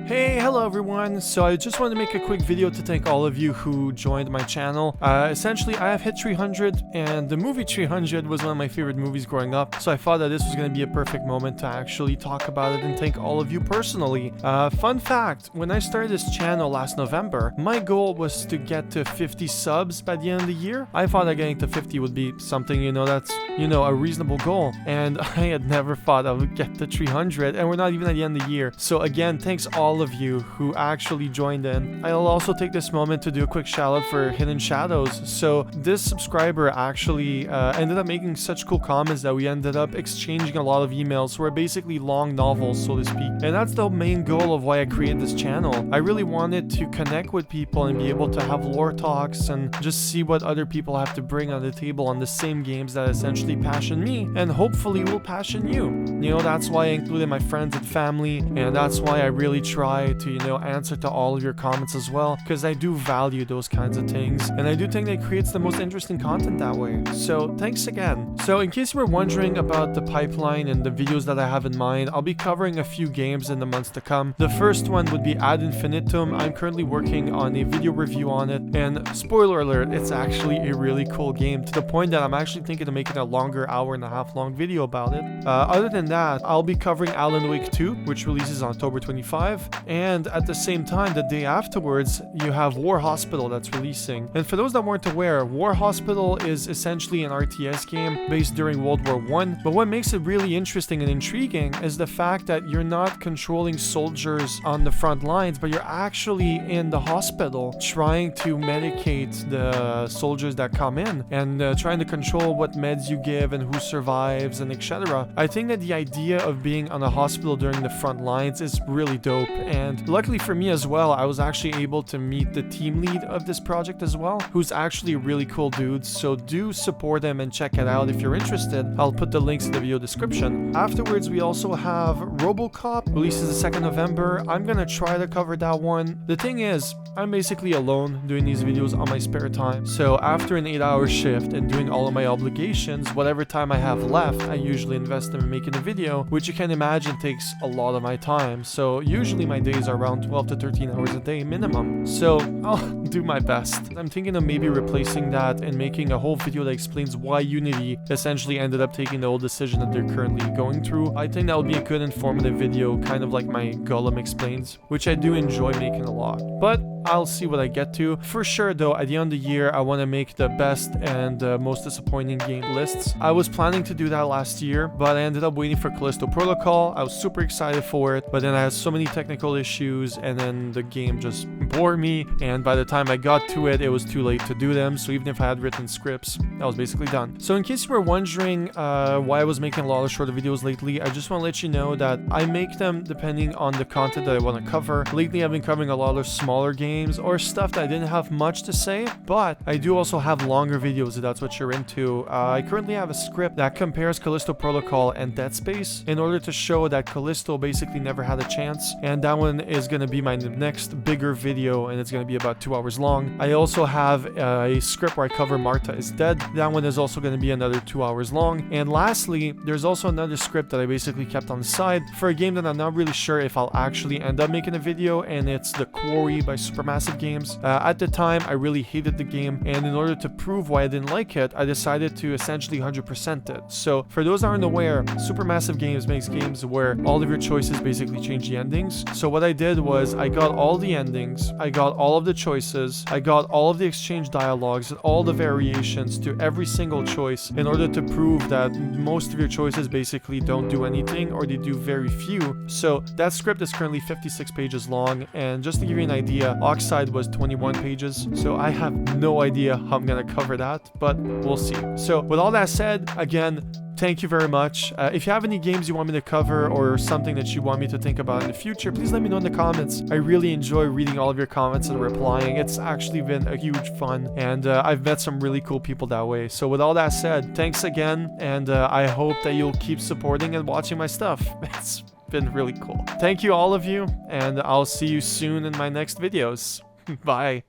Hey, hello everyone. So I just wanted to make a quick video to thank all of you who joined my channel. Essentially, I have hit 300 and the movie 300 was one of my favorite movies growing up. So I thought that this was going to be a perfect moment to actually talk about it and thank all of you personally. Fun fact, when I started this channel last November, my goal was to get to 50 subs by the end of the year. I thought that getting to 50 would be something, that's, a reasonable goal. And I had never thought I would get to 300 and we're not even at the end of the year. So again, thanks all of you who actually joined in. I'll also take this moment to do a quick shout out for Hidden Shadows. So this subscriber actually ended up making such cool comments that we ended up exchanging a lot of emails. We're basically long novels, so to speak. And that's the main goal of why I created this channel. I really wanted to connect with people and be able to have lore talks and just see what other people have to bring on the table on the same games that essentially passion me and hopefully will passion you. That's why I included my friends and family, and that's why I really try to answer to all of your comments as well, because I do value those kinds of things, and I do think that it creates the most interesting content that way. So thanks again. So in case you were wondering about the pipeline and the videos that I have in mind, I'll be covering a few games in the months to come. The first one would be Ad Infinitum. I'm currently working on a video review on it, and spoiler alert, it's actually a really cool game, to the point that I'm actually thinking of making a longer hour-and-a-half long video about it. Other than that, I'll be covering Alan Wake 2, which releases on October 25, and at the same time, the day afterwards, you have War Hospital that's releasing. And for those that weren't aware, War Hospital is essentially an RTS game based during World War I, but what makes it really interesting and intriguing is the fact that you're not controlling soldiers on the front lines, but you're actually in the hospital trying to medicate the soldiers that come in and trying to control what meds you give and who survives and etc. I think that the idea of being on a hospital during the front lines is really dope, and luckily for me as well, I was actually able to meet the team lead of this project as well, who's actually a really cool dude, so do support him and check it out if you're interested. I'll put the links in the video description. Afterwards, we also have RoboCop, releases the 2nd November. I'm gonna try to cover that one. The thing is, I'm basically alone doing these videos on my spare time, so after an 8-hour shift and doing all of my obligations, whatever time I have left, I usually invest in making a video, which you can imagine takes a lot of my time. So usually my days are around 12 to 13 hours a day minimum, so I'll do my best. I'm thinking of maybe replacing that and making a whole video that explains why Unity essentially ended up taking the whole decision that they're currently going through. I think that would be a good informative video, kind of like my Gollum Explains, which I do enjoy making a lot. But I'll see what I get to. For sure though, at the end of the year, I want to make the best and most disappointing game lists. I was planning to do that last year, but I ended up waiting for Callisto Protocol. I was super excited for it, but then I had so many technical issues and then the game just bored me, and by the time I got to it, it was too late to do them. So even if I had written scripts, I was basically done. So in case you were wondering why I was making a lot of shorter videos lately, I just want to let you know that I make them depending on the content that I want to cover. Lately, I've been covering a lot of smaller games or stuff that I didn't have much to say, but I do also have longer videos if that's what you're into. I currently have a script that compares Callisto Protocol and Dead Space in order to show that Callisto basically never had a chance, and that one is going to be my next bigger video, and it's going to be about 2 hours long. I also have a script where I cover Marta is Dead. That one is also going to be another 2 hours long. And lastly, there's also another script that I basically kept on the side for a game that I'm not really sure if I'll actually end up making a video, and it's The Quarry by Supermassive Games. At the time, I really hated the game, and in order to prove why I didn't like it, I decided to essentially 100% it. So for those that aren't aware, Supermassive Games makes games where all of your choices basically change the endings. So what I did was I got all the endings, I got all of the choices, I got all of the exchange dialogues and all the variations to every single choice in order to prove that most of your choices basically don't do anything, or they do very few. So that script is currently 56 pages long, and just to give you an idea, Oxide was 21 pages, so I have no idea how I'm gonna cover that, but we'll see. So with all that said, again, thank you very much. If you have any games you want me to cover or something that you want me to think about in the future, please let me know in the comments. I really enjoy reading all of your comments and replying. It's actually been a huge fun, and I've met some really cool people that way. So with all that said, thanks again, and I hope that you'll keep supporting and watching my stuff. It's been really cool. Thank you all of you, and I'll see you soon in my next videos. Bye.